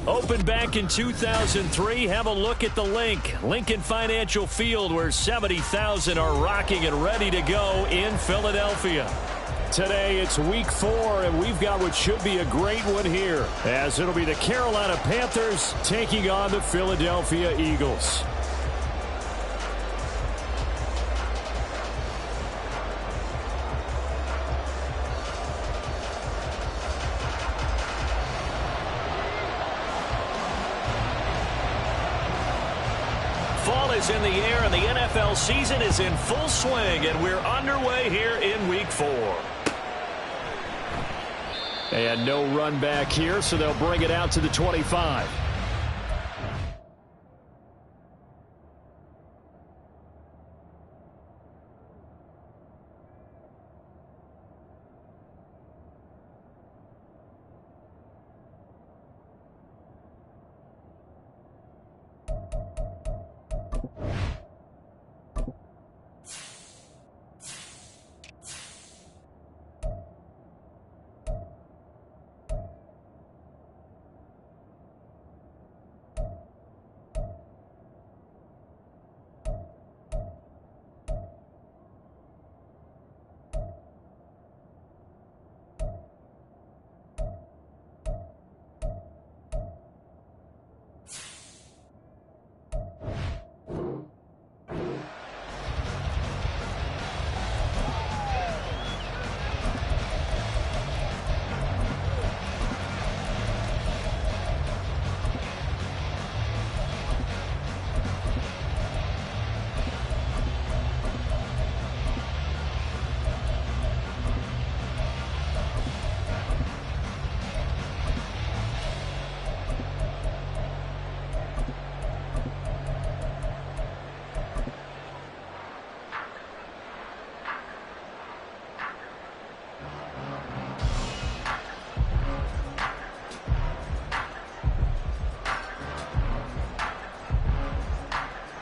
Opened back in 2003, have a look at the link. Lincoln Financial Field, where 70,000 are rocking and ready to go in Philadelphia. Today it's week 4, and we've got what should be a great one here, as it'll be the Carolina Panthers taking on the Philadelphia Eagles. Fall is in the air, and the NFL season is in full swing, and we're underway here in week 4. And no run back here, so they'll bring it out to the 25.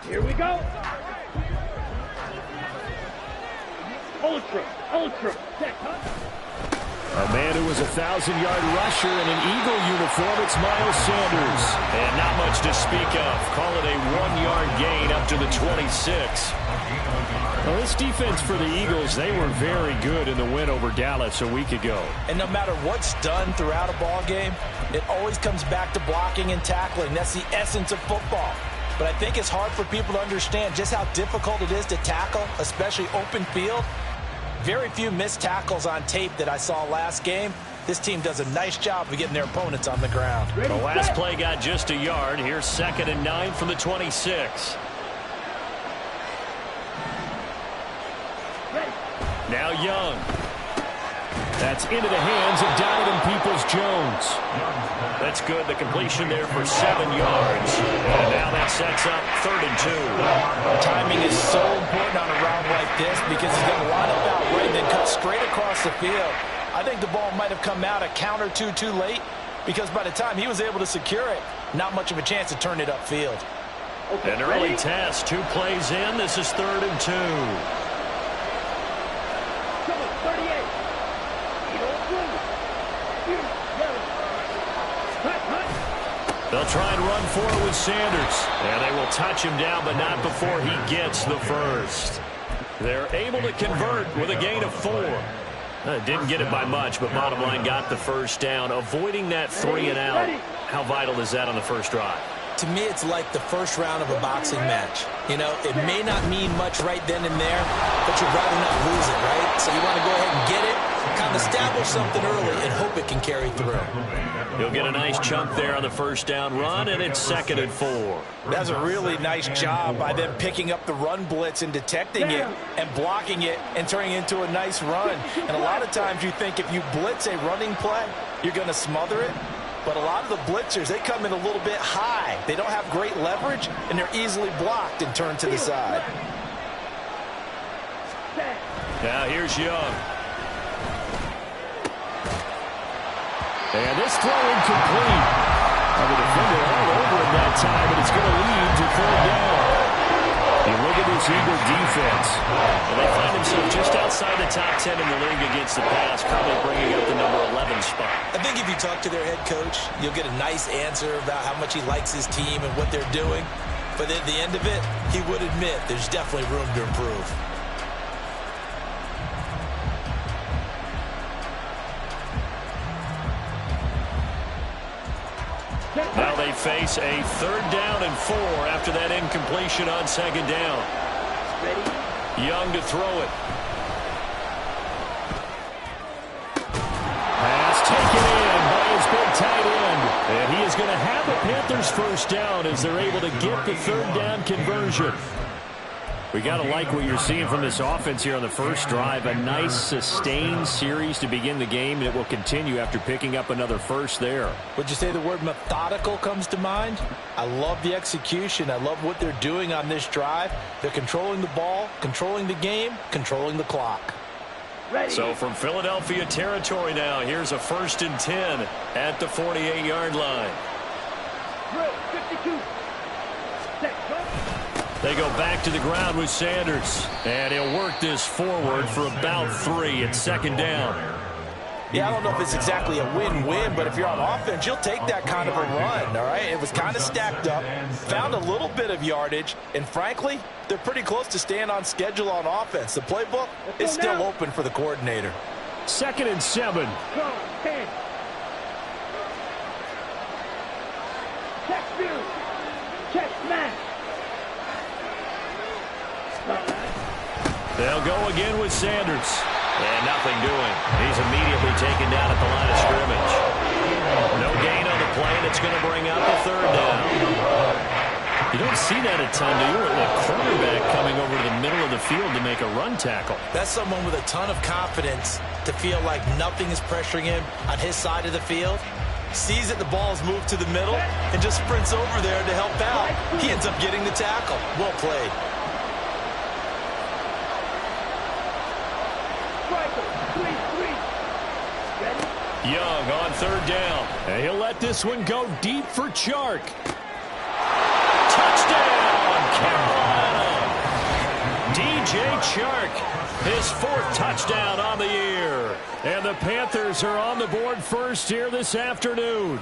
Here we go. Ultra. A man who was a 1,000-yard rusher in an Eagle uniform, it's Miles Sanders. And not much to speak of. Call it a 1-yard gain up to the 26. Well, this defense for the Eagles, they were very good in the win over Dallas a week ago. And no matter what's done throughout a ball game, it always comes back to blocking and tackling. That's the essence of football. But I think it's hard for people to understand just how difficult it is to tackle, especially open field. Very few missed tackles on tape that I saw last game. This team does a nice job of getting their opponents on the ground. The last play got just a yard. Here's 2nd and 9 from the 26. Now Young. That's into the hands of Donovan Peoples-Jones. That's good. The completion there for 7 yards. And now that sets up 3rd and 2. Timing is so important on a route like this because he's going to line up out right and then cut straight across the field. I think the ball might have come out a count or two too late because by the time he was able to secure it, not much of a chance to turn it upfield. An early test. 2 plays in. This is 3rd and 2. They'll try and run for it with Sanders. And they will touch him down, but not before he gets the first. They're able to convert with a gain of 4. Didn't get it by much, but bottom line got the first down. Avoiding that 3 and out. How vital is that on the first drive? To me, it's like the first round of a boxing match. You know, it may not mean much right then and there, but you'd rather not lose it, right? So you want to go ahead and get it, kind of establish something early, and hope it can carry through. He'll get a nice chunk there on the first down run, and it's 2nd and 4. That's a really nice job by them picking up the run blitz and detecting it and blocking it and turning it into a nice run. And a lot of times you think if you blitz a running play, you're going to smother it. But a lot of the blitzers, they come in a little bit high. They don't have great leverage, and they're easily blocked and turned to the side. Now here's Young. And this throw incomplete. The defender all over him that time, and it's going to lead to 3rd down. You look at this Eagle defense, and they find themselves just outside the top 10 in the league against the pass, probably bringing up the number 11 spot. I think if you talk to their head coach, you'll get a nice answer about how much he likes his team and what they're doing. But at the end of it, he would admit there's definitely room to improve. Now they face a 3rd down and 4 after that incompletion on 2nd down. Young to throw it. Pass taken in by his big tight end. And he is going to have the Panthers 1st down as they're able to get the 3rd down conversion. We got to like what you're seeing from this offense here on the first drive. A nice sustained series to begin the game, and it will continue after picking up another first there. Would you say the word methodical comes to mind? I love the execution. I love what they're doing on this drive. They're controlling the ball, controlling the game, controlling the clock. Ready. So from Philadelphia territory now, here's a 1st and 10 at the 48-yard line. 52. Set, go. They go back to the ground with Sanders. And he'll work this forward for about 3 at 2nd down. Yeah, I don't know if it's exactly a win-win, but if you're on offense, you'll take that kind of a run, all right? It was kind of stacked up, found a little bit of yardage, and frankly, they're pretty close to staying on schedule on offense. The playbook is still open for the coordinator. 2nd and 7. Go. 10. Check view. Check smash. They'll go again with Sanders. And nothing doing. He's immediately taken down at the line of scrimmage. No gain on the play, and it's going to bring up a 3rd down. You don't see that a ton, do you? The cornerback coming over to the middle of the field to make a run tackle. That's someone with a ton of confidence to feel like nothing is pressuring him on his side of the field. Sees that the ball is moved to the middle and just sprints over there to help out. He ends up getting the tackle. Well played. Young on 3rd down. And he'll let this one go deep for Chark. Touchdown, Carolina. DJ Chark, his 4th touchdown on the year. And the Panthers are on the board first here this afternoon.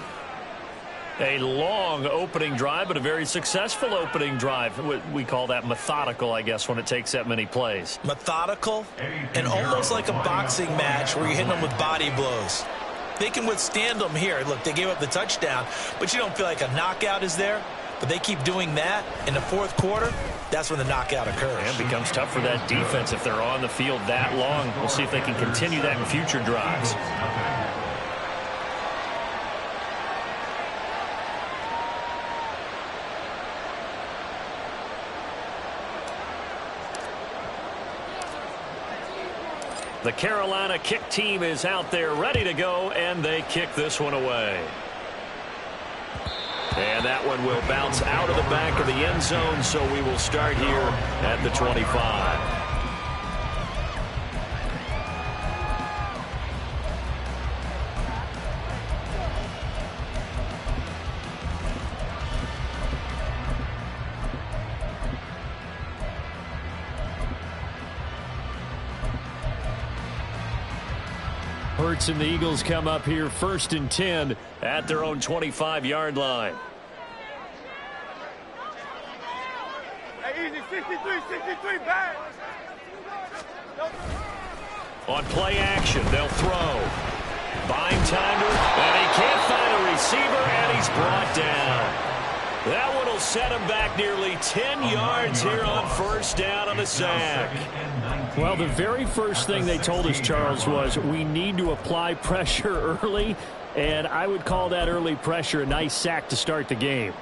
A long opening drive, but a very successful opening drive. We call that methodical, I guess, when it takes that many plays. Methodical and almost like a boxing match where you're hitting them with body blows. They can withstand them here. Look, they gave up the touchdown, but you don't feel like a knockout is there. But they keep doing that in the 4th quarter. That's when the knockout occurs. And it becomes tough for that defense if they're on the field that long. We'll see if they can continue that in future drives. The Carolina kick team is out there ready to go, and they kick this one away. And that one will bounce out of the back of the end zone, so we will start here at the 25. Hurts and the Eagles come up here 1st and 10 at their own 25-yard line. Hey, easy, 63, back. On play action, they'll throw. Buying time to, and he can't find a receiver, and he's brought down. That one will set him back nearly 10 yards here on 1st down on the sack. Well, the very first thing they told us, Charles, was we need to apply pressure early, and I would call that early pressure a nice sack to start the game.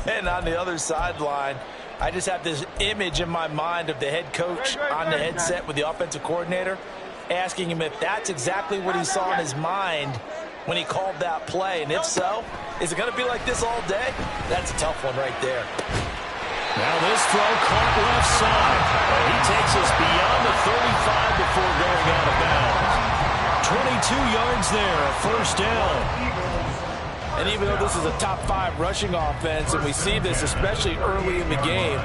And on the other sideline, I just have this image in my mind of the head coach on the headset with the offensive coordinator asking him if that's exactly what he saw in his mind when he called that play. And if so, is it going to be like this all day? That's a tough one right there. Now this throw caught left side. And he takes us beyond the 35 before going out of bounds. 22 yards there, a 1st down. And even though this is a top 5 rushing offense, and we see this especially early in the game,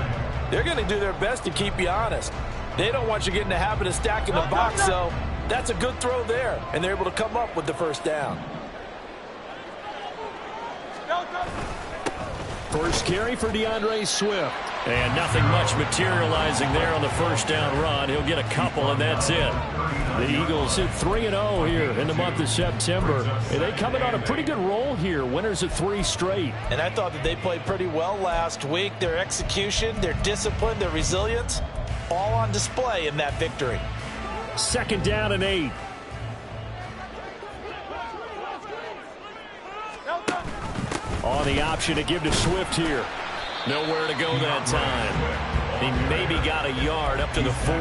they're going to do their best to keep you honest. They don't want you getting the habit of stacking the box, so that's a good throw there, and they're able to come up with the first down. First carry for DeAndre Swift. And nothing much materializing there on the first down run. He'll get a couple, and that's it. The Eagles hit 3-0 here in the month of September. And they come in on a pretty good roll here. Winners of 3 straight. And I thought that they played pretty well last week. Their execution, their discipline, their resilience, all on display in that victory. Second down and 8. On the option to give to Swift here. Nowhere to go that time. He maybe got a yard up to the 40.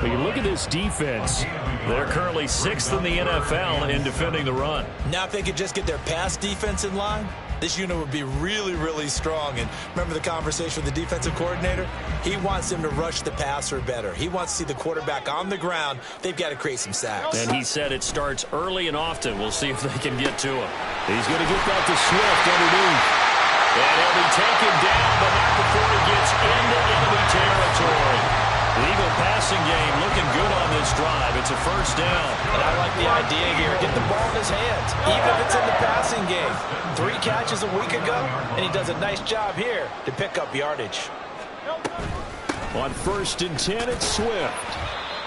But you look at this defense. They're currently 6th in the NFL in defending the run. Now if they could just get their pass defense in line, this unit would be really, really strong. And remember the conversation with the defensive coordinator? He wants them to rush the passer better. He wants to see the quarterback on the ground. They've got to create some sacks. And he said it starts early and often. We'll see if they can get to him. He's going to get that to Swift underneath. And he'll be taken down, but not before he gets into enemy territory. The Eagle passing game looking good on this drive. It's a first down. And I like the idea here. Get the ball in his hands, even if it's in the passing game. 3 catches a week ago, and he does a nice job here to pick up yardage. On 1st and 10, it's Swift.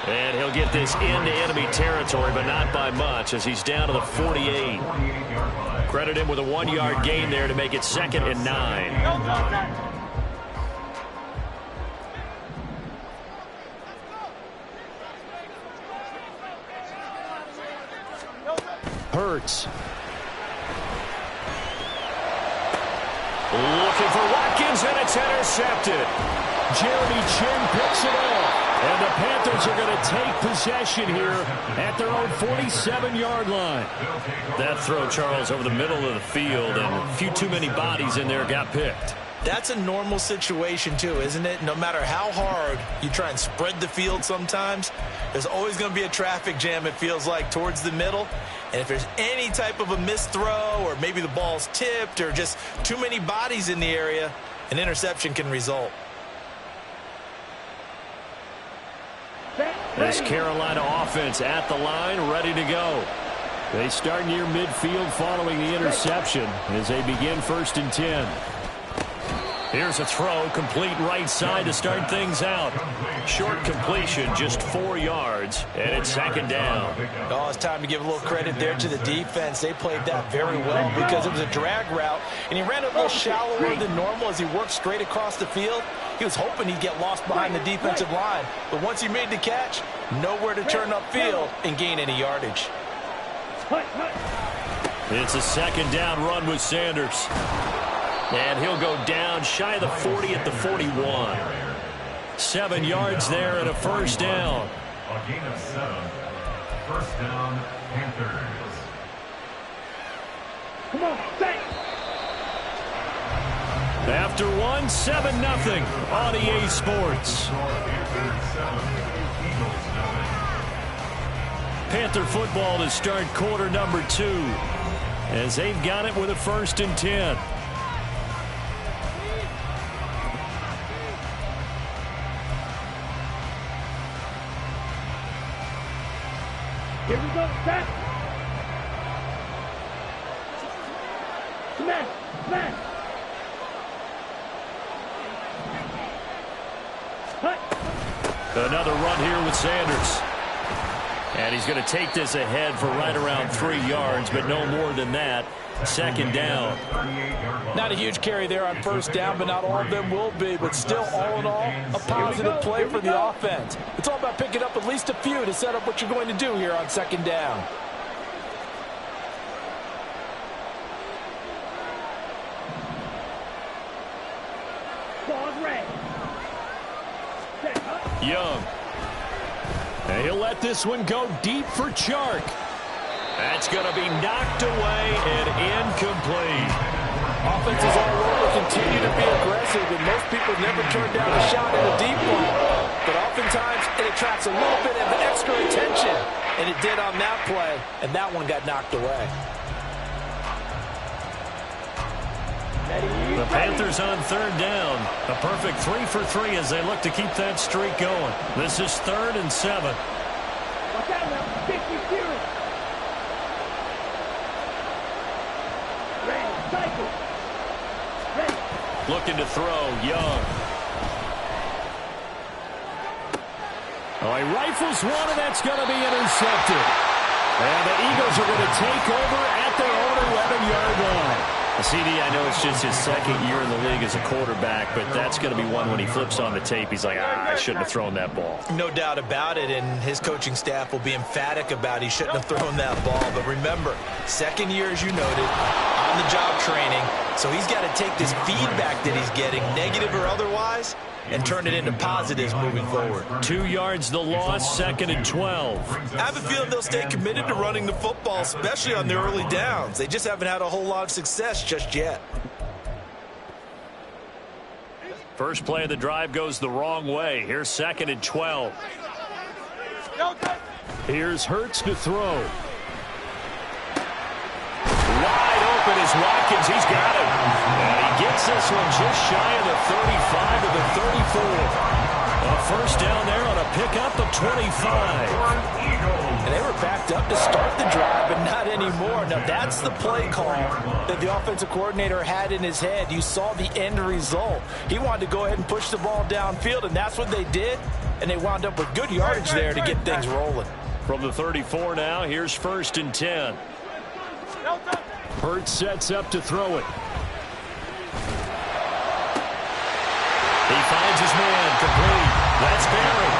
And he'll get this into enemy territory, but not by much as he's down to the 48. Credit him with a 1-yard gain there to make it 2nd and 9. Hurts. Looking for Watkins, and it's intercepted. Jeremy Chin picks it up. And the Panthers are going to take possession here at their own 47-yard line. That throw, Charles, over the middle of the field, and a few too many bodies in there got picked. That's a normal situation, too, isn't it? No matter how hard you try and spread the field sometimes, there's always going to be a traffic jam, it feels like, towards the middle. And if there's any type of a missed throw or maybe the ball's tipped or just too many bodies in the area, an interception can result. This Carolina offense at the line, ready to go. They start near midfield following the interception as they begin 1st and 10. Here's a throw, complete right side to start things out. Short completion, just 4 yards, and it's 2nd down. Oh, it's time to give a little credit there to the defense. They played that very well because it was a drag route, and he ran a little shallower than normal as he worked straight across the field. He was hoping he'd get lost behind the defensive line, but once he made the catch, nowhere to turn upfield and gain any yardage. It's a 2nd down run with Sanders. And he'll go down shy of the 40 at the 41. 7 yards there and a first down. A gain of 7. First down, Panthers. Come on, thanks. After 7-0 on EA Sports. Panther football to start quarter number 2 as they've got it with a 1st and 10. Here we go, set. Smash, smash. Another run here with Sanders. And he's going to take this ahead for right around 3 yards, but no more than that. 2nd down. Not a huge carry there on 1st down, but not all of them will be. But still, all in all, a positive play for the offense. It's all about picking up at least a few to set up what you're going to do here on 2nd down. Young. And he'll let this one go deep for Chark. That's going to be knocked away and incomplete. Offenses all over continue to be aggressive, and most people never turn down a shot at a deep ball. But oftentimes, it attracts a little bit of extra attention, and it did on that play, and that one got knocked away. The Panthers on third down. A perfect 3 for 3 as they look to keep that streak going. This is 3rd and 7. Watch out now. 50 series. Ready. Cycle. Ready. Looking to throw. Young. Oh, he rifles one, and that's going to be intercepted. And the Eagles are going to take over at their own 11-yard line. CD, I know it's just his second year in the league as a quarterback, but that's going to be one when he flips on the tape. He's like, I shouldn't have thrown that ball. No doubt about it, and his coaching staff will be emphatic about he shouldn't have thrown that ball. But remember, second year, as you noted, on-the-job training, so he's got to take this feedback that he's getting, negative or otherwise, and turn it into positives moving forward. 2 yards the loss, 2nd and 12. I have a feeling they'll stay committed to running the football, especially on their early downs. They just haven't had a whole lot of success just yet. First play of the drive goes the wrong way. Here's 2nd and 12. Here's Hurts to throw. Wide open is Watkins. He's got it. And he gets this one just shy of the 35 to the 34. A first down there on a pickup of 25. And they were backed up to start the drive, but not anymore. Now, that's the play call that the offensive coordinator had in his head. You saw the end result. He wanted to go ahead and push the ball downfield, and that's what they did. And they wound up with good yardage there to get things rolling. From the 34 now, here's 1st and 10. Hurts sets up to throw it. He finds his man complete. That's Barry.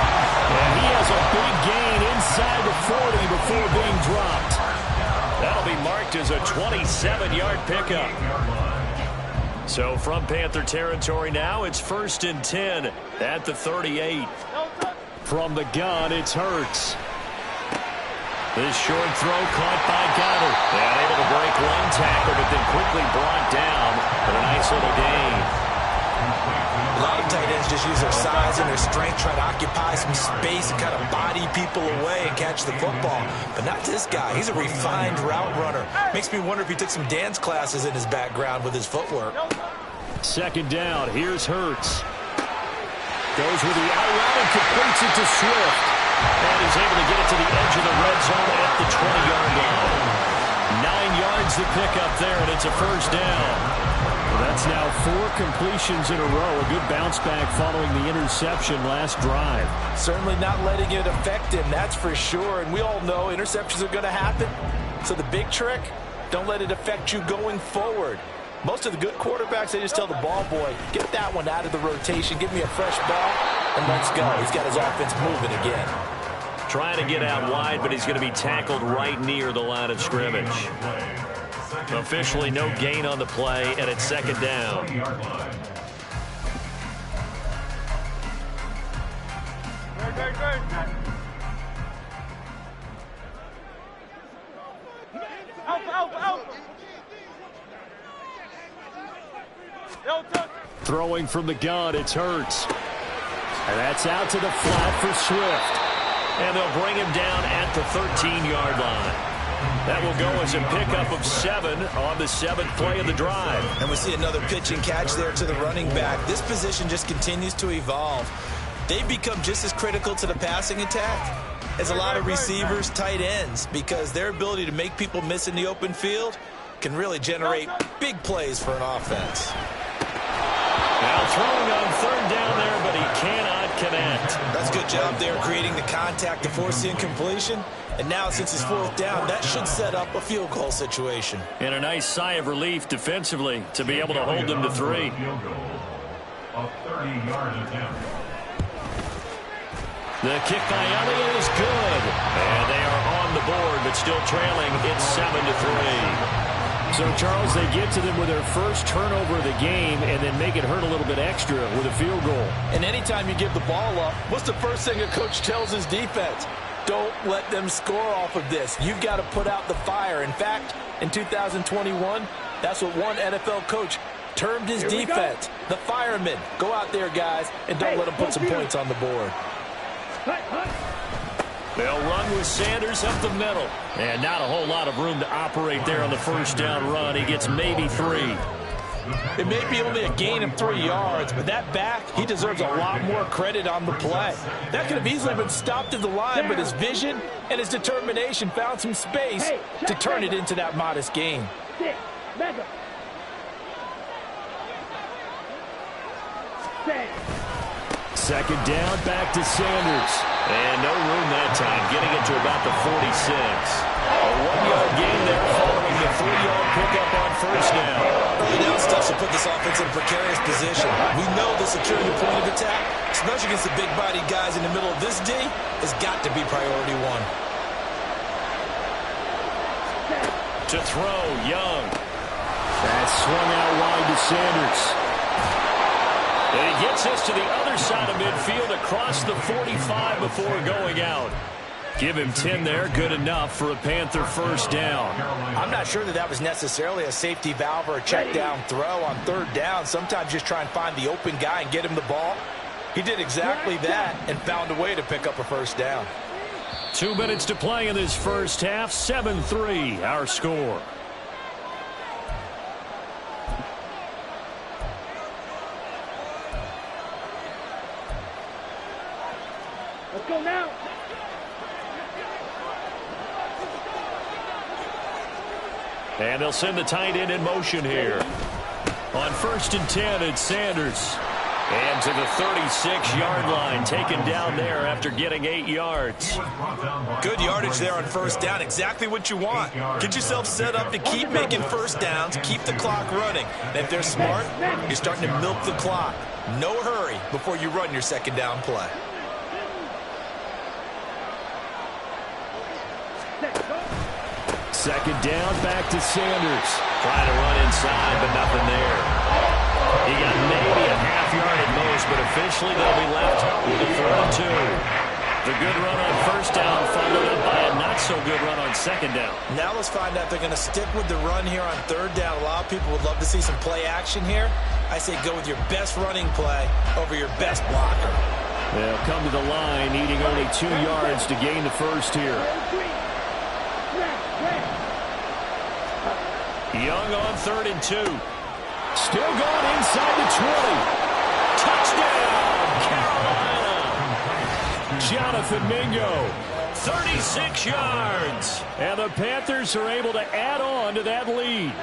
And he has a big gain inside the 40 before being dropped. That'll be marked as a 27-yard pickup. So from Panther territory now, it's 1st and 10 at the 38. From the gun, it's Hurts. This short throw caught by Goddard. And able to break one tackle, but then quickly brought down for a nice little gain. A lot of tight ends just use their size and their strength, try to occupy some space and kind of body people away and catch the football. But not this guy. He's a refined route runner. Makes me wonder if he took some dance classes in his background with his footwork. 2nd down. Here's Hurts. Goes with the out route and completes it to Swift. And he's able to get it to the edge of the red zone at the 20-yard line. 9 yards to pick up there, and it's a first down. That's now 4 completions in a row. A good bounce back following the interception last drive. Certainly not letting it affect him, that's for sure. And we all know interceptions are going to happen. So the big trick, don't let it affect you going forward. Most of the good quarterbacks, they just tell the ball boy, get that one out of the rotation, give me a fresh ball, and let's go. He's got his offense moving again. Trying to get out wide, but he's going to be tackled right near the line of scrimmage. Officially no gain on the play, and it's 2nd down. Throwing from the gun, it's Hurts. And that's out to the flat for Swift. And they'll bring him down at the 13-yard line. That will go as a pickup of 7 on the 7th play of the drive. And we see another pitch and catch there to the running back. This position just continues to evolve. They've become just as critical to the passing attack as a lot of receivers, tight ends, because their ability to make people miss in the open field can really generate big plays for an offense. Now throwing on 3rd down there, but he cannot connect. That's a good job there creating the contact to force the incompletion. And now, since it's 4th down, that should set up a field goal situation. And a nice sigh of relief defensively to be able to hold them to 3. The kick by Elliott is good. And they are on the board, but still trailing. It's 7-3. So, Charles, they get to them with their first turnover of the game and then make it hurt a little bit extra with a field goal. And anytime you give the ball up, what's the first thing a coach tells his defense? Don't let them score off of this. You've got to put out the fire. In fact, in 2021, that's what one NFL coach termed his defense. The firemen. Go out there, guys, and don't let them put some points on the board. They'll run with Sanders up the middle. And not a whole lot of room to operate there on the first down run. He gets maybe 3. It may be only a gain of 3 yards, but that back, he deserves a lot more credit on the play. That could have easily been stopped at the line, but his vision and his determination found some space to turn it into that modest gain. Second down, back to Sanders. And no room that time, getting it to about the 46. A 1-yard gain there following the 3-yard pickup on first down. Early down stuff should put this offense in a precarious position. We know the securing the point of attack, especially against the big-bodied guys in the middle of this D, has got to be priority one. To throw, Young. That swung out wide to Sanders. And he gets us to the other side of midfield across the 45 before going out. Give him 10 there, good enough for a Panther first down. I'm not sure that was necessarily a safety valve or a check down throw on third down. Sometimes just try and find the open guy and get him the ball. He did exactly that and found a way to pick up a first down. 2 minutes to play in this first half. 7-3 our score. Let's go now. And they'll send the tight end in motion here. On 1st and 10, it's Sanders. And to the 36-yard line, taken down there after getting 8 yards. Good yardage there on first down, exactly what you want. Get yourself set up to keep making first downs, keep the clock running. And if they're smart, you're starting to milk the clock. No hurry before you run your second down play. Second down, back to Sanders. Trying to run inside, but nothing there. He got maybe a half yard at most, but officially they'll be left with a 4-2. The good run on first down followed up by a not-so-good run on second down. Now let's find out if they're going to stick with the run here on third down. A lot of people would love to see some play action here. I say go with your best running play over your best blocker. They'll come to the line, needing only 2 yards to gain the first here. Young on 3rd and 2. Still going inside the 20. Touchdown, Carolina. Jonathan Mingo, 36 yards. And the Panthers are able to add on to that lead.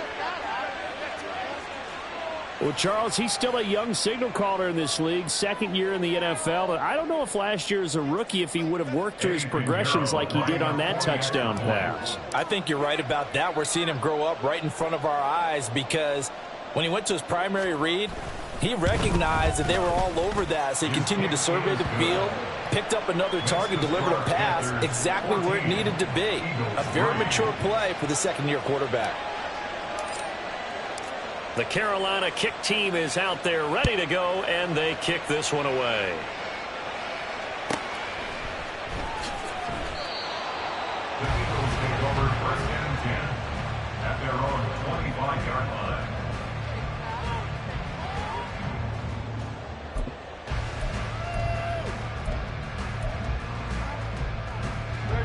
Well, Charles, he's still a young signal caller in this league, 2nd year in the NFL. But I don't know if last year as a rookie if he would have worked through his progressions like he did on that touchdown pass. I think you're right about that. We're seeing him grow up right in front of our eyes because when he went to his primary read, he recognized that they were all over that. So he continued to survey the field, picked up another target, delivered a pass exactly where it needed to be. A very mature play for the 2nd-year quarterback. The Carolina kick team is out there ready to go, and they kick this one away. The Eagles take over 1st and 10 at their own 25-yard line.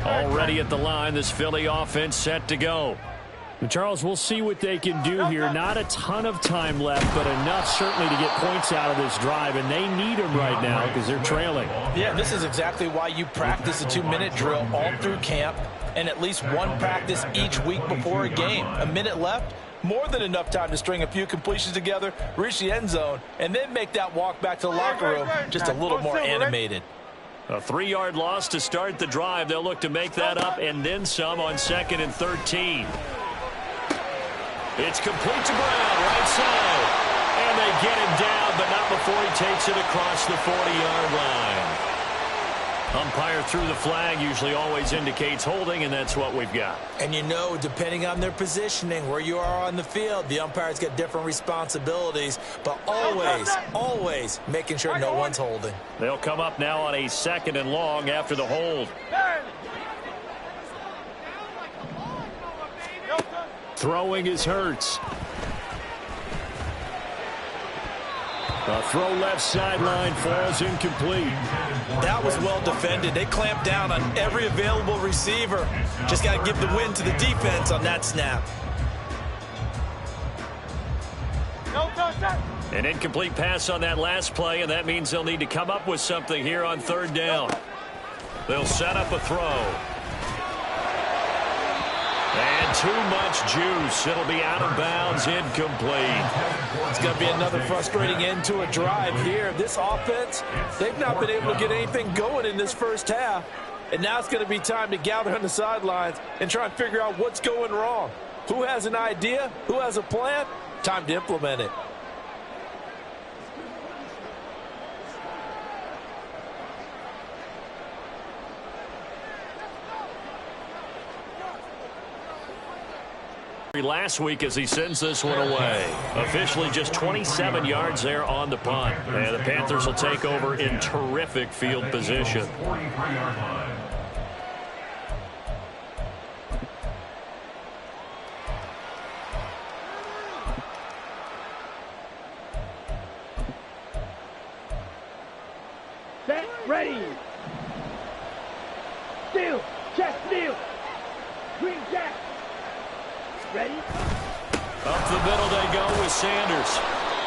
Already at the line, this Philly offense set to go. Charles, we'll see what they can do here. Not a ton of time left, but enough certainly to get points out of this drive, and they need them right now because they're trailing. Yeah, this is exactly why you practice a 2-minute drill all through camp and at least one practice each week before a game. A minute left, more than enough time to string a few completions together, reach the end zone, and then make that walk back to the locker room just a little more animated. A 3-yard loss to start the drive. They'll look to make that up and then some on 2nd and 13. It's complete to Brown, right side. And they get him down, but not before he takes it across the 40-yard line. Umpire threw the flag, usually always indicates holding, and that's what we've got. And you know, depending on their positioning, where you are on the field, the umpire's got different responsibilities, but always making sure no one's holding. They'll come up now on a 2nd and long after the hold. Throwing is Hurts. A throw left sideline falls incomplete. That was well defended. They clamped down on every available receiver. Just got to give the win to the defense on that snap. An incomplete pass on that last play, and that means they'll need to come up with something here on third down. They'll set up a throw. And too much juice. It'll be out of bounds, incomplete. It's going to be another frustrating end to a drive here. This offense, they've not been able to get anything going in this first half. And now it's going to be time to gather on the sidelines and try and figure out what's going wrong. Who has an idea? Who has a plan? Time to implement it. Last week as he sends this one away. Officially just 27 yards there on the punt. And the Panthers will take over in terrific field position. Set, ready. Steal, check, steal. Green jack. Ready? Up the middle they go with Sanders.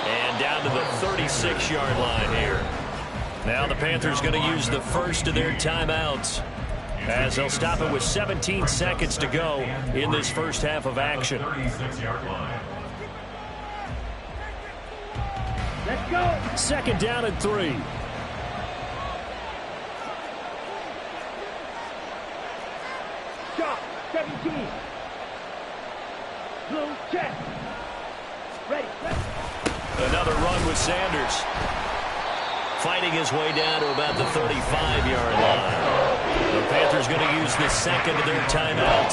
And down to the 36-yard line here. Now the Panthers going to use the first of their timeouts, as they'll stop it with 17 seconds to go in this first half of action. Let's go. Second down and 3. Shot, 17. Blue check. Ready. Another run with Sanders. Fighting his way down to about the 35-yard line. The Panthers going to use the second of their timeouts.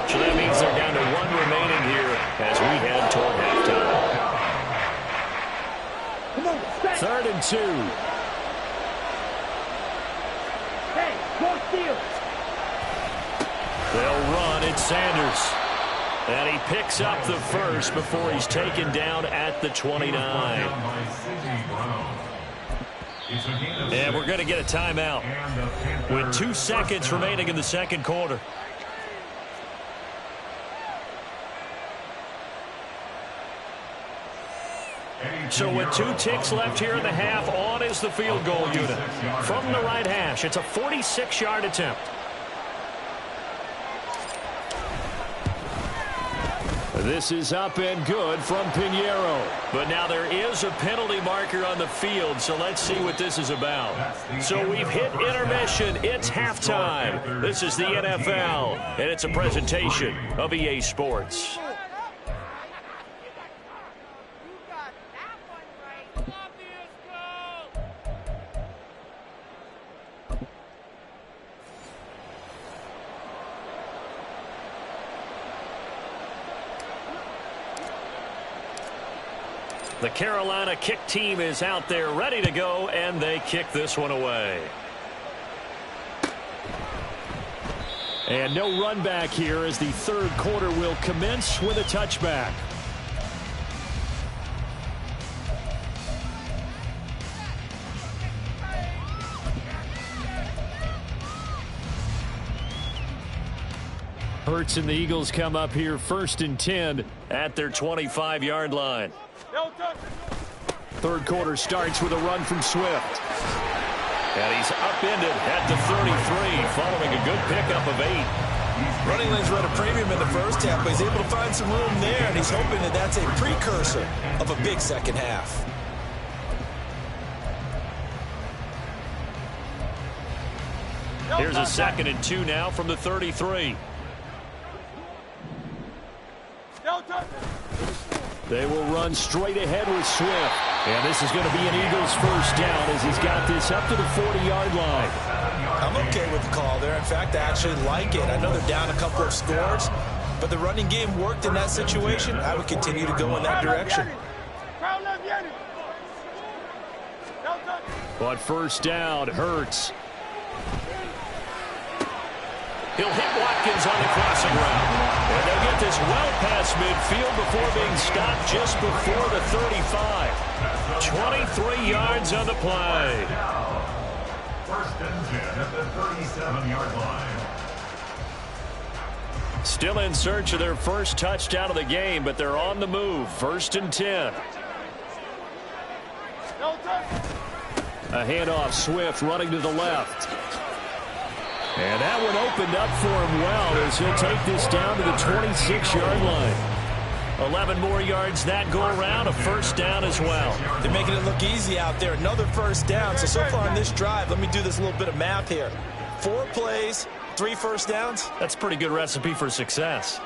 So that means they're down to 1 remaining here as we head toward halftime. Come on, Third and 2. Hey, go steal. They'll run. It's Sanders. And he picks up the first before he's taken down at the 29. And we're going to get a timeout with 2 seconds remaining in the second quarter. So with 2 ticks left here in the half, on is the field goal unit. From the right hash, it's a 46-yard attempt. This is up and good from Pinheiro. But now there is a penalty marker on the field, so let's see what this is about. So we've hit intermission. It's halftime. This is the NFL, and it's a presentation of EA Sports. The Carolina kick team is out there ready to go, and they kick this one away. And no run back here as the third quarter will commence with a touchback. Hurts and the Eagles come up here first and 10 at their 25-yard line. Third quarter starts with a run from Swift. And he's upended at the 33 following a good pickup of 8. Running lanes were at a premium in the first half, but he's able to find some room there, and he's hoping that that's a precursor of a big second half. Here's a second and 2 now from the 33. They will run straight ahead with Swift. And this is going to be an Eagles first down as he's got this up to the 40-yard line. I'm okay with the call there. In fact, I actually like it. I know they're down a couple of scores, but the running game worked in that situation. I would continue to go in that direction. But first down, Hurts. He'll hit Watkins on the crossing route. And they'll get this well past midfield before being stopped just before the 35. 23 yards on the play. First and 10 at the 37-yard line. Still in search of their first touchdown of the game, but they're on the move. First and 10. A handoff, Swift running to the left. And that one opened up for him well as he'll take this down to the 26-yard line. 11 more yards that go around, a first down as well. They're making it look easy out there. Another first down. So far on this drive, let me do this little bit of math here. 4 plays, 3 first downs. That's a pretty good recipe for success.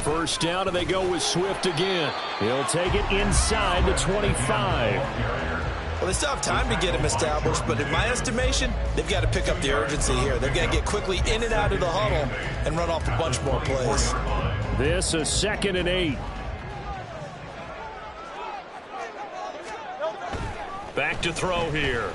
First down, and they go with Swift again. He'll take it inside the 25. Well, they still have time to get him established, but in my estimation, they've got to pick up the urgency here. They've got to get quickly in and out of the huddle and run off a bunch more plays. This is 2nd and 8. Back to throw here.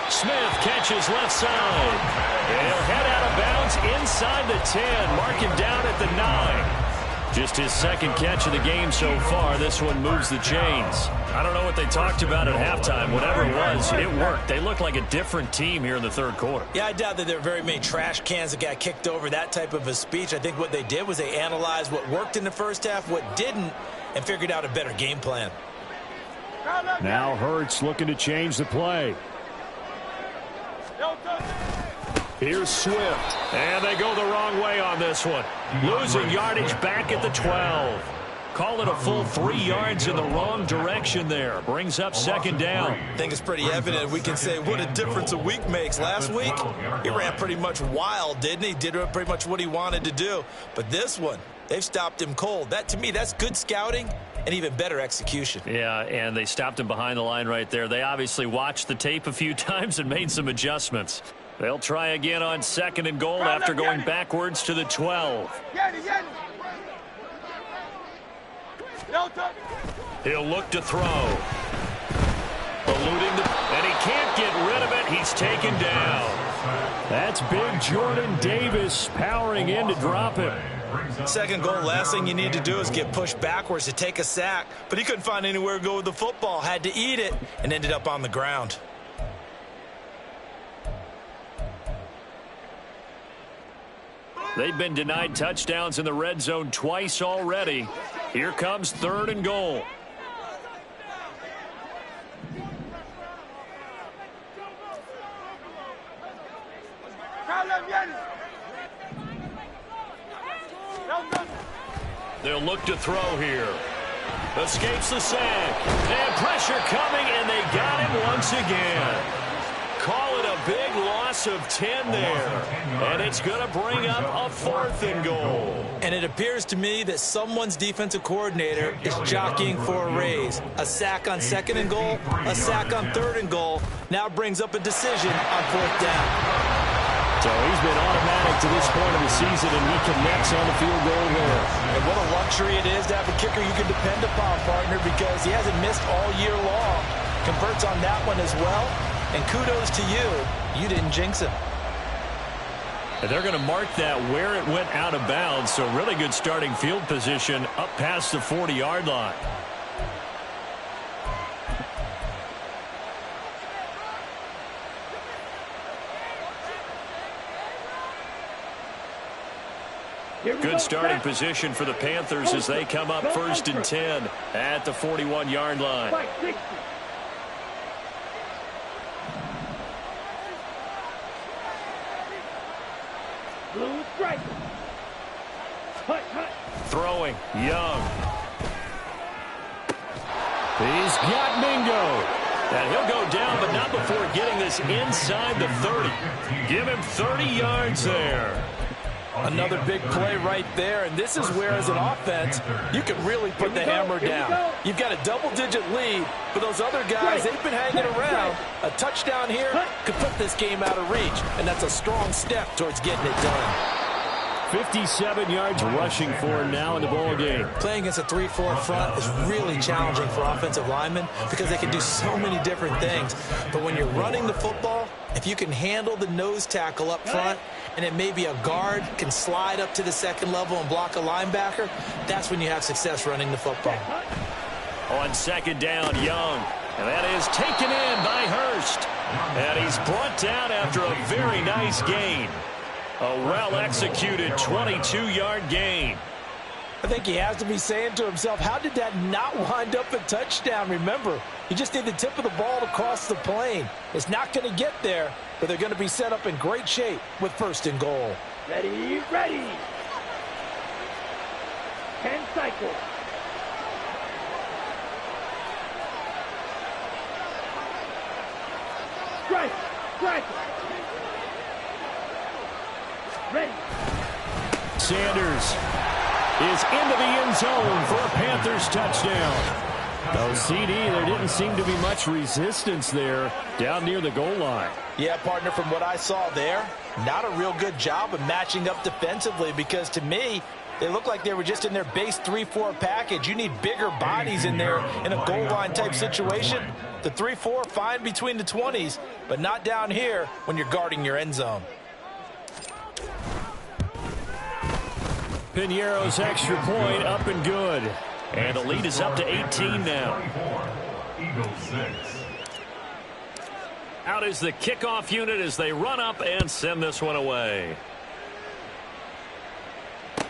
Smith catches left side. And he'll head out of bounds inside the 10. Mark him down at the 9. Just his second catch of the game so far. This one moves the chains. I don't know what they talked about at halftime. Whatever it was, it worked. They look like a different team here in the third quarter. Yeah, I doubt that there are very many trash cans that got kicked over, that type of a speech. I think what they did was they analyzed what worked in the first half, what didn't, and figured out a better game plan. Now Hurts looking to change the play. Here's Swift. And they go the wrong way on this one. Losing yardage back at the 12. Call it a full 3 yards in the wrong direction there. Brings up 2nd down. I think it's pretty evident. We can say what a difference a week makes. Last week, he ran pretty much wild, didn't he? Did pretty much what he wanted to do. But this one, they've stopped him cold. That, to me, that's good scouting and even better execution. Yeah, and they stopped him behind the line right there. They obviously watched the tape a few times and made some adjustments. They'll try again on 2nd and goal after going backwards to the 12. He'll look to throw. Eluding and he can't get rid of it. He's taken down. That's big Jordan Davis powering in to drop him. 2nd goal, last thing you need to do is get pushed backwards to take a sack. But he couldn't find anywhere to go with the football. Had to eat it and ended up on the ground. They've been denied touchdowns in the red zone twice already. Here comes 3rd and goal. They'll look to throw here. Escapes the sack. And pressure coming, and they got him once again. Call it a big loss of 10 there. And it's going to bring up a 4th and goal. And it appears to me that someone's defensive coordinator is jockeying for a raise. A sack on 2nd and goal, a sack on 3rd and goal. Now brings up a decision on 4th down. So he's been automatic to this point of the season, and he connects on the field goal there. And what a luxury it is to have a kicker you can depend upon, partner, because he hasn't missed all year long. Converts on that one as well. And kudos to you. You didn't jinx him. And they're going to mark that where it went out of bounds. So really good starting field position up past the 40-yard line. Good starting position for the Panthers as they come up 1st and 10 at the 41-yard line. Throwing, Young. He's got Mingo. And he'll go down, but not before getting this inside the 30. Give him 30 yards there. Another big play right there, and this is where, as an offense, you can really put the hammer down. You've got a double-digit lead, but those other guys, they've been hanging around. A touchdown here could put this game out of reach, and that's a strong step towards getting it done. 57 yards rushing for him now in the ball game. Playing against a 3-4 front is really challenging for offensive linemen because they can do so many different things. But when you're running the football, if you can handle the nose tackle up front, and it may be a guard can slide up to the 2nd level and block a linebacker, that's when you have success running the football. On 2nd down, Young. And that is taken in by Hurst. And he's brought down after a very nice gain. A well-executed 22-yard gain. I think he has to be saying to himself, how did that not wind up a touchdown? Remember, you just need the tip of the ball to cross the plane. It's not going to get there, but they're going to be set up in great shape with 1st and goal. Ready, ready. 10 cycles. Strike, strike. Ready. Sanders is into the end zone for a Panthers touchdown. No, CD, there didn't seem to be much resistance there down near the goal line. Yeah, partner, from what I saw there, not a real good job of matching up defensively, because to me, they look like they were just in their base 3-4 package. You need bigger bodies in there in a goal line type situation. The 3-4, fine between the 20s, but not down here when you're guarding your end zone. Piñeiro's extra point up and good. And the lead is up to 18 now. Eagles 6. Out is the kickoff unit as they run up and send this one away.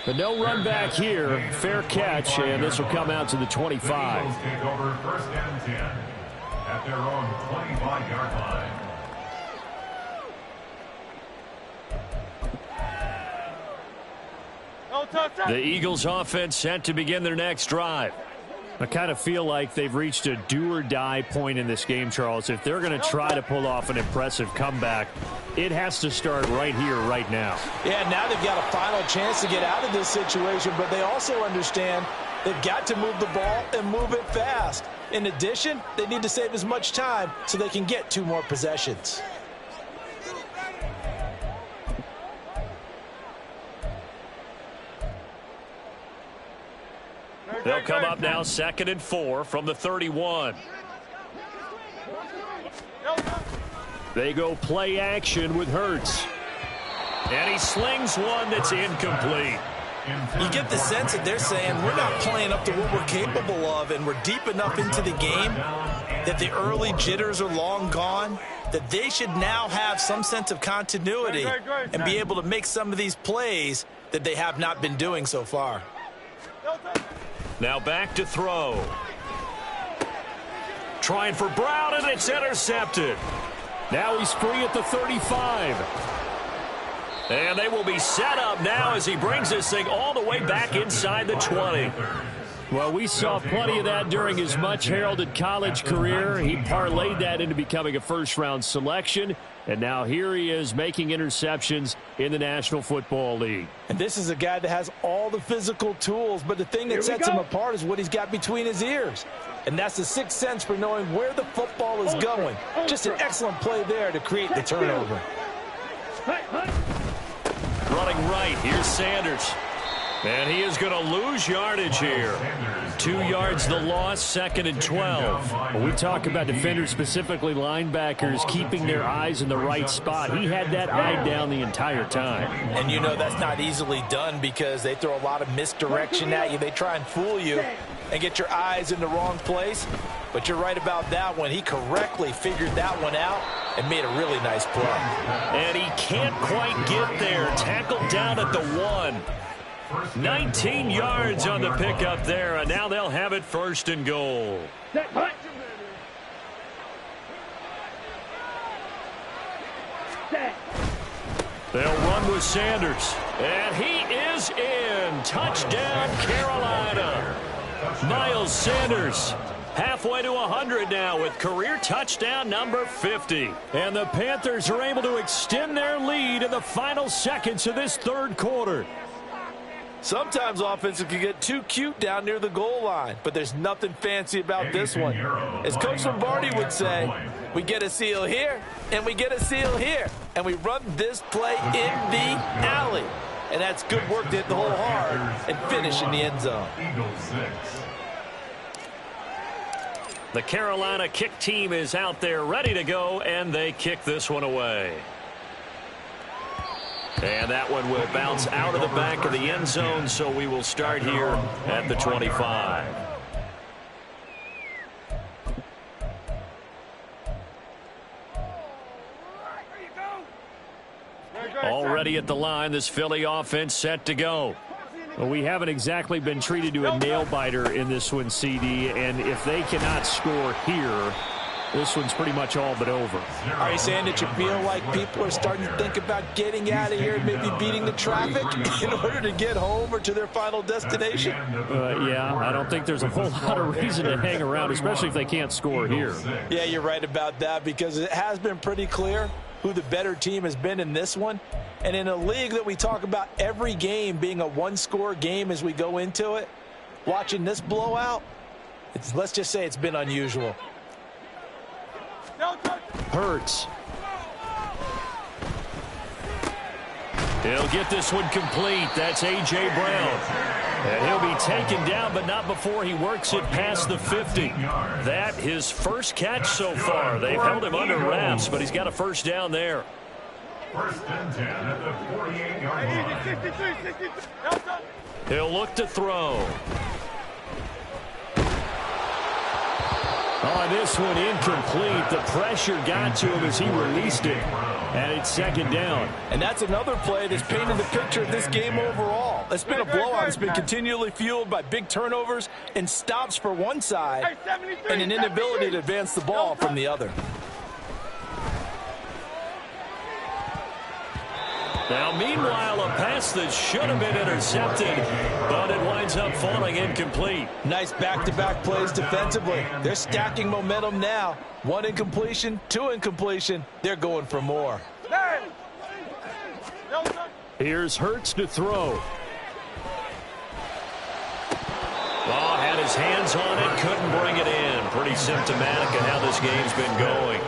But no run back here. Fair catch, and this will come out to the 25. Eagles take over 1st and 10 at their own 25-yard line. The Eagles offense set to begin their next drive. I kind of feel like they've reached a do-or-die point in this game, Charles. If they're going to try to pull off an impressive comeback, it has to start right here, right now. Yeah, now they've got a final chance to get out of this situation, but they also understand they've got to move the ball and move it fast. In addition, they need to save as much time so they can get 2 more possessions. They'll come up now 2nd and 4 from the 31. They go play action with Hurts. And he slings one that's incomplete. You get the sense that they're saying we're not playing up to what we're capable of, and we're deep enough into the game that the early jitters are long gone, that they should now have some sense of continuity and be able to make some of these plays that they have not been doing so far. Now back to throw. Trying for Brown, and it's intercepted. Now he's free at the 35. And they will be set up now as he brings this thing all the way back inside the 20. Well, we saw plenty of that during his much-heralded college career. He parlayed that into becoming a first-round selection. And now here he is making interceptions in the National Football League. And this is a guy that has all the physical tools, but the thing that sets him apart is what he's got between his ears. And that's the sixth sense for knowing where the football is going. Just an excellent play there to create the turnover. Running right, here's Sanders. And he is going to lose yardage here. 2 yards the loss, 2nd and 12. When we talk about defenders, specifically linebackers, keeping their eyes in the right spot, he had that eye down the entire time. And you know that's not easily done because they throw a lot of misdirection at you. They try and fool you and get your eyes in the wrong place. But you're right about that one. He correctly figured that one out and made a really nice play. And he can't quite get there. Tackled down at the 1. 19 yards on the pickup there, and now they'll have it 1st and goal. They'll run with Sanders, and he is in. Touchdown, Carolina. Miles Sanders halfway to 100 now with career touchdown number 50. And the Panthers are able to extend their lead in the final seconds of this 3rd quarter. Sometimes offenses can get too cute down near the goal line, but there's nothing fancy about this one. As Coach Lombardi would say, we get a seal here, and we get a seal here, and we run this play in the alley. And that's good work to hit the hole hard and finish in the end zone. The Carolina kick team is out there ready to go, and they kick this one away. And that one will bounce out of the back of the end zone, so we will start here at the 25. Already ready at the line. This Philly offense set to go. Well, we haven't exactly been treated to a nail-biter in this one, CD, and if they cannot score here, this one's pretty much all but over. Are you saying that you feel like people are starting to think about getting out of here and maybe beating the traffic in order to get home or to their final destination? Yeah, I don't think there's a whole lot of reason to hang around, especially if they can't score here. Yeah, you're right about that, because it has been pretty clear who the better team has been in this one. And in a league that we talk about every game being a one-score game as we go into it, watching this blowout, let's just say it's been unusual. Hurts. He'll get this one complete. That's A.J. Brown. And he'll be taken down, but not before he works it past the 50. That his first catch so far. They've held him under wraps, but he's got a first down there. First and 10 at the 48-yard line. He'll look to throw. On this one, incomplete. The pressure got to him as he released it. And it's second down. And that's another play that's painted the picture of this game overall. It's been a blowout. It's been continually fueled by big turnovers and stops for one side and an inability to advance the ball from the other. Now, meanwhile, a pass that should have been intercepted, but it winds up falling incomplete. Nice back-to-back plays defensively. They're stacking momentum now. One incompletion, two incompletion. They're going for more. Here's Hurts to throw. Oh, had his hands on it, couldn't bring it in. Pretty symptomatic of how this game's been going.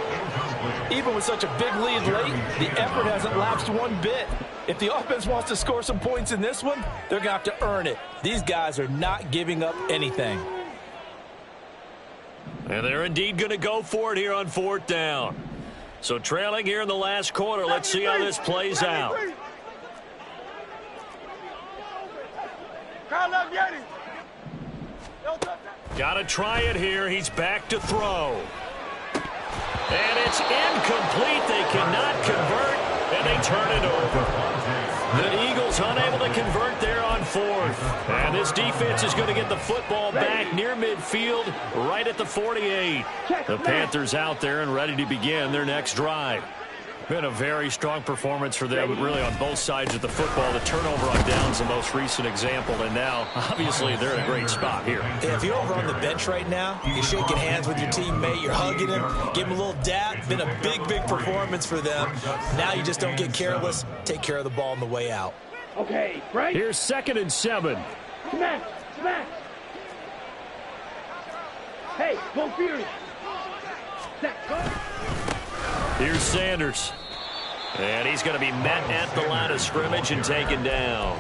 Even with such a big lead late, the effort hasn't lapsed one bit. If the offense wants to score some points in this one, they're going to have to earn it. These guys are not giving up anything. And they're indeed going to go for it here on fourth down. So trailing here in the last quarter, let's see how this plays out. Got to try it here. He's back to throw. And it's incomplete. They cannot convert, and they turn it over. The Eagles unable to convert there on fourth. And this defense is going to get the football back near midfield, right at the 48. The Panthers out there and ready to begin their next drive. Been a very strong performance for them, really on both sides of the football. The turnover on downs the most recent example, and now, obviously, they're in a great spot here. If you're over on the bench right now, you're shaking hands with your teammate, you're hugging him, give him a little dap. Been a big, big performance for them. Now you just don't get careless. Take care of the ball on the way out. Okay, right. Here's 2nd and 7. Smash, smash. Hey, go Fury. Set, go. Here's Sanders. And he's going to be met at the line of scrimmage and taken down.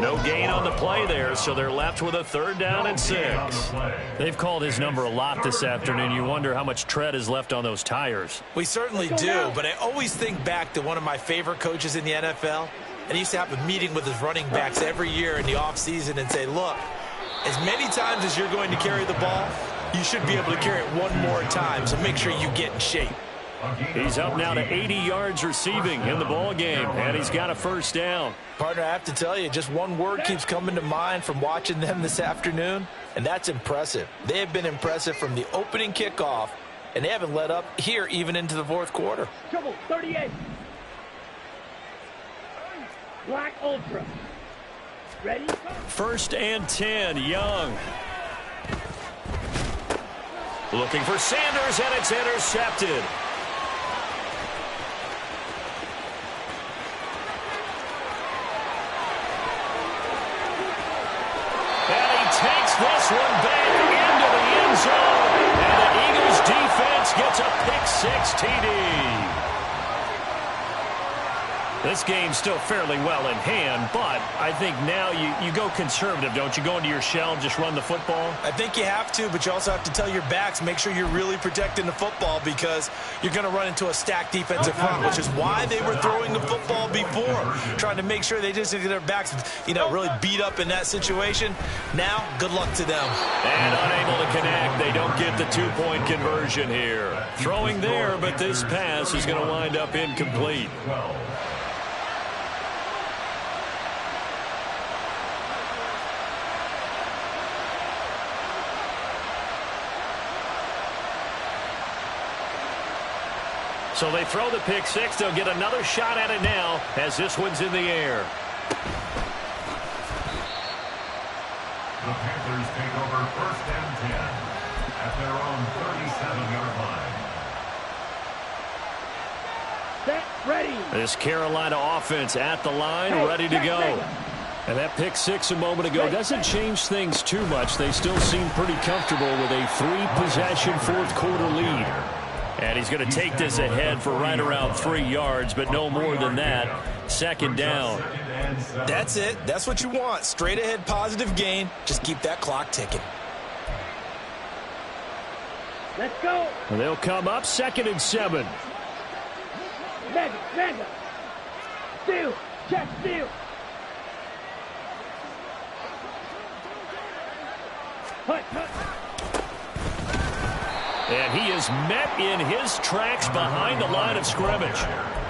No gain on the play there, so they're left with a 3rd down and 6. They've called his number a lot this afternoon. You wonder how much tread is left on those tires. We certainly do, but I always think back to one of my favorite coaches in the NFL. And he used to have a meeting with his running backs every year in the offseason and say, look, as many times as you're going to carry the ball, you should be able to carry it one more time, so make sure you get in shape. He's up now to 80 yards receiving in the ball game, and he's got a 1st down. Partner, I have to tell you, just one word keeps coming to mind from watching them this afternoon, and that's impressive. They have been impressive from the opening kickoff, and they haven't let up here even into the 4th quarter. Trouble, 38. Black Ultra. Ready? 1st and 10, Young. Looking for Sanders, and it's intercepted. Takes this one back into the end zone, and the Eagles defense gets a pick-6 TD. This game's still fairly well in hand, but I think now you go conservative, don't you? Go into your shell and just run the football? I think you have to, but you also have to tell your backs, make sure you're really protecting the football because you're going to run into a stacked defensive front, which is why they were throwing the football before, trying to make sure they just get their backs, really beat up in that situation. Now, good luck to them. And unable to connect. They don't get the 2-point conversion here. Throwing there, but this pass is going to wind up incomplete. So they throw the pick six. They'll get another shot at it now as this one's in the air. The Panthers take over first and 10 at their own 37-yard line. Set, ready. This Carolina offense at the line, ready to go. And that pick six a moment ago doesn't change things too much. They still seem pretty comfortable with a 3-possession fourth-quarter lead. And he's going to take this ahead for right around 3 yards, but no more than that. Second down. That's it. That's what you want. Straight ahead positive gain. Just keep that clock ticking. Let's go. And they'll come up 2nd and 7. Mega. Steal. Check, steal. Hut. And he is met in his tracks behind the line of scrimmage.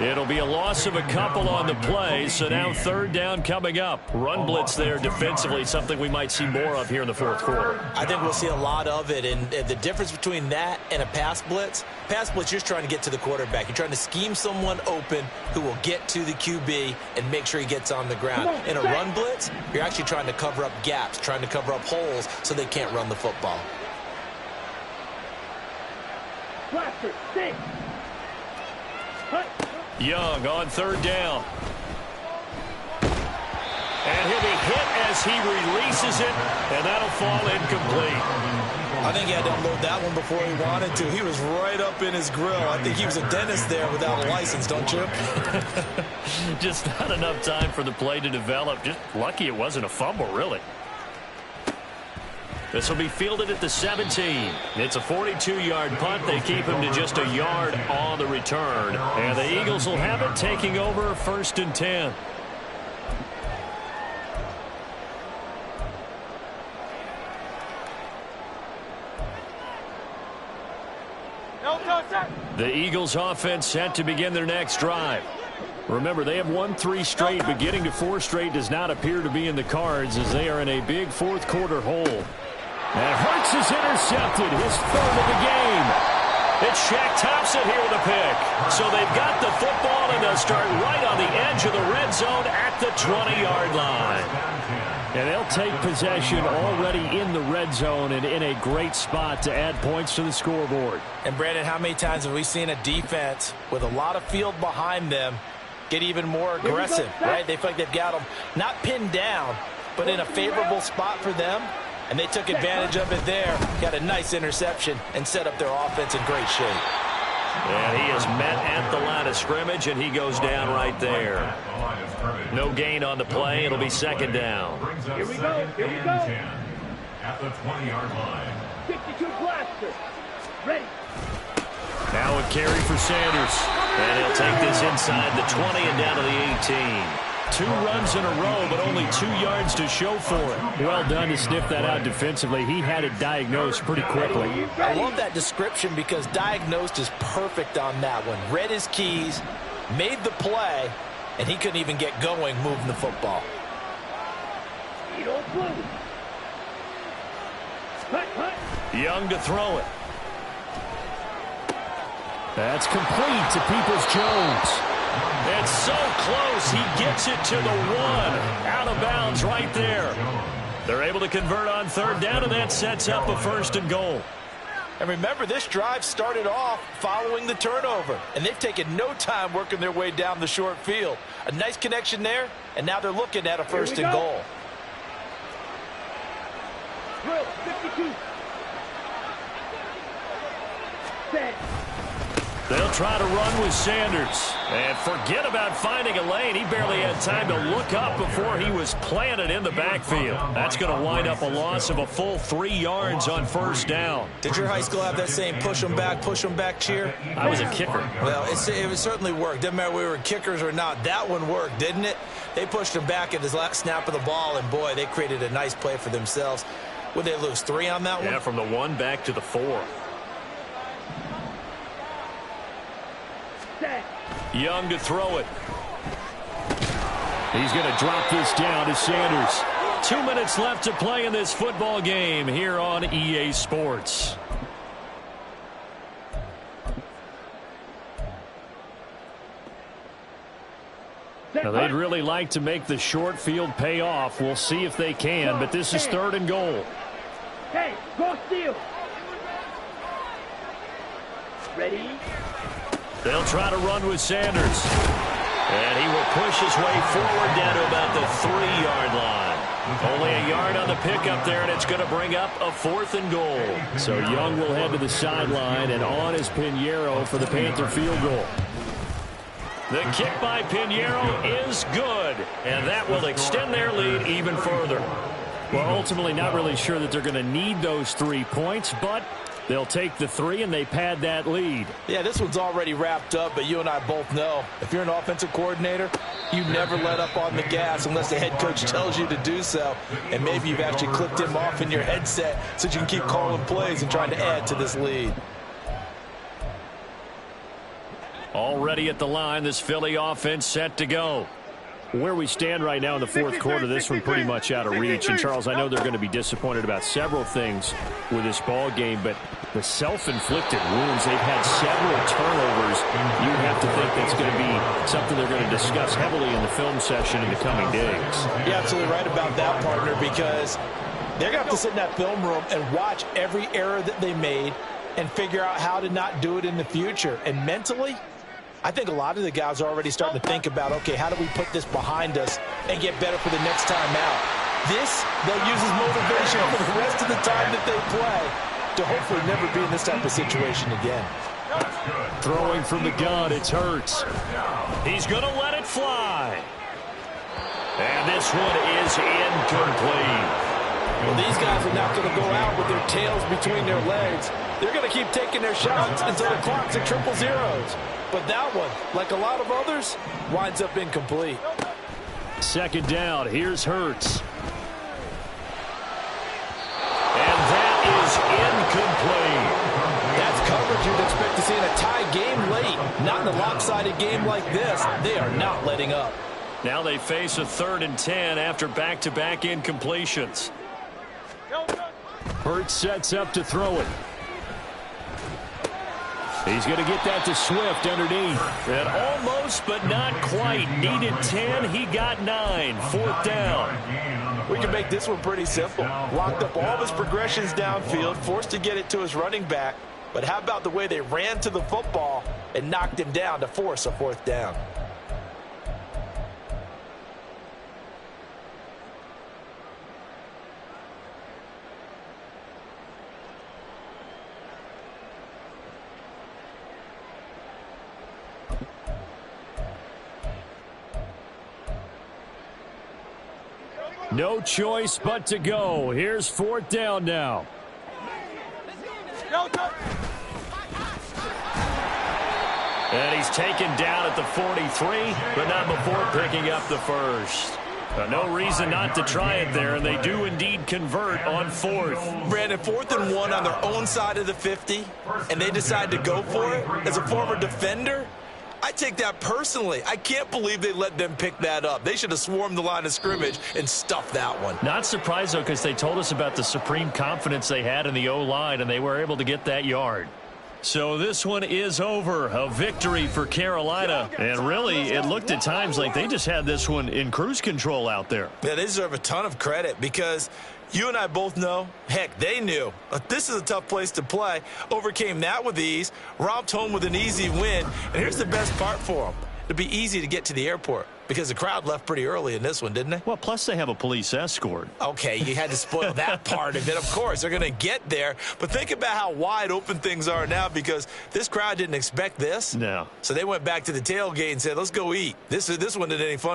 It'll be a loss of a couple on the play, so now 3rd down coming up. Run blitz there defensively, something we might see more of here in the 4th quarter. I think we'll see a lot of it, and the difference between that and a pass blitz, you're just trying to get to the quarterback. You're trying to scheme someone open who will get to the QB and make sure he gets on the ground. In a run blitz, you're actually trying to cover up gaps, trying to cover up holes so they can't run the football. Blaster, stick. Hut. Young on 3rd down. And he'll be hit as he releases it, and that'll fall incomplete. I think he had to unload that one before he wanted to. He was right up in his grill. I think he was a dentist there without a license, don't you? Just not enough time for the play to develop. Just lucky it wasn't a fumble, really. This will be fielded at the 17. It's a 42-yard punt. They keep him to just a yard on the return. And the Eagles will have it, taking over 1st and 10. The Eagles offense set to begin their next drive. Remember, they have won 3 straight, but getting to 4 straight does not appear to be in the cards as they are in a big 4th quarter hole. And Hurts is intercepted, his 3rd of the game. It's Shaq Thompson here with a pick. So they've got the football, and they'll start right on the edge of the red zone at the 20-yard line. And they'll take possession already in the red zone and in a great spot to add points to the scoreboard. And, Brandon, how many times have we seen a defense with a lot of field behind them get even more aggressive, right? They feel like they've got them not pinned down, but in a favorable spot for them. And they took advantage of it there. Got a nice interception and set up their offense in great shape. And he is met at the line of scrimmage, and he goes down right there. No gain on the play. It'll be 2nd down. Here we go. At the 20-yard line. 52 blaster. Ready. Now a carry for Sanders. And he'll take this inside the 20 and down to the 18. 2 runs in a row, but only 2 yards to show for it. Well done to sniff that out defensively. He had it diagnosed pretty quickly. I love that description because diagnosed is perfect on that one. Read his keys, made the play, and he couldn't even get going moving the football. Young to throw it. That's complete to Peoples-Jones. It's so close. He gets it to the 1. Out of bounds right there. They're able to convert on 3rd down, and that sets up a 1st and goal. And remember, this drive started off following the turnover, and they've taken no time working their way down the short field. A nice connection there, and now they're looking at a 1st and goal. Drill, 52. Set. They'll try to run with Sanders. And forget about finding a lane. He barely had time to look up before he was planted in the backfield. That's going to wind up a loss of a full 3 yards on 1st down. Did your high school have that same push them back cheer? I was a kicker. Well, it certainly worked. Didn't matter whether we were kickers or not. That one worked, didn't it? They pushed him back at his last snap of the ball, and, boy, they created a nice play for themselves. Would they lose 3 on that one? Yeah, from the 1 back to the 4. Young to throw it. He's going to drop this down to Sanders. 2 minutes left to play in this football game here on EA Sports. Now, they'd really like to make the short field pay off. We'll see if they can, but this is 3rd and goal. Hey, go steal. Ready? They'll try to run with Sanders. And he will push his way forward down to about the 3-yard line. Only a yard on the pickup there, and it's going to bring up a 4th and goal. So Young will head to the sideline, and on is Pinheiro for the Panther field goal. The kick by Pinheiro is good, and that will extend their lead even further. Well, ultimately not really sure that they're going to need those 3 points, but they'll take the 3 and they pad that lead. Yeah, this one's already wrapped up, but you and I both know if you're an offensive coordinator, you never let up on the gas unless the head coach tells you to do so. And maybe you've actually clicked him off in your headset so you can keep calling plays and trying to add to this lead. Already at the line, this Philly offense set to go. Where we stand right now in the 4th quarter, this one pretty much out of reach. And, Charles, I know they're going to be disappointed about several things with this ball game, but the self-inflicted wounds, they've had several turnovers. You have to think that's going to be something they're going to discuss heavily in the film session in the coming days. You're absolutely right about that, partner, because they're going to have to sit in that film room and watch every error that they made and figure out how to not do it in the future. And mentally, I think a lot of the guys are already starting to think about, okay, how do we put this behind us and get better for the next time out? This, they'll use as motivation for the rest of the time that they play to hopefully never be in this type of situation again. Throwing from the gun, it's Hurts. He's going to let it fly. And this one is incomplete. Well, these guys are not going to go out with their tails between their legs. They're going to keep taking their shots until the clock's at 000. But that one, like a lot of others, winds up incomplete. 2nd down. Here's Hurts. And that is incomplete. That's coverage you'd expect to see in a tie game late. Not in a lopsided game like this. They are not letting up. Now they face a 3rd and 10 after back-to-back incompletions. Hurts sets up to throw it. He's going to get that to Swift underneath. And almost, but not quite. Needed 10. He got 9. 4th down. We can make this one pretty simple. Locked up all of his progressions downfield, forced to get it to his running back. But how about the way they ran to the football and knocked him down to force a 4th down? No choice but to go. Here's 4th down now. And he's taken down at the 43, but not before picking up the first. No reason not to try it there, and they do indeed convert on 4th. Brandon, 4th and 1 on their own side of the 50, and they decide to go for it. As a former defender, I take that personally. I can't believe they let them pick that up. They should have swarmed the line of scrimmage and stuffed that one. Not surprised, though, because they told us about the supreme confidence they had in the O-line, and they were able to get that yard. So this one is over. A victory for Carolina. And really, it looked at times like they just had this one in cruise control out there. Yeah, they deserve a ton of credit because you and I both know, heck, they knew. This is a tough place to play. Overcame that with ease. Romped home with an easy win. And here's the best part for them. It'd be easy to get to the airport because the crowd left pretty early in this one, didn't they? Well, plus they have a police escort. Okay, you had to spoil that part of it. Of course, they're going to get there. But think about how wide open things are now because this crowd didn't expect this. No. So they went back to the tailgate and said, let's go eat. This one isn't any fun.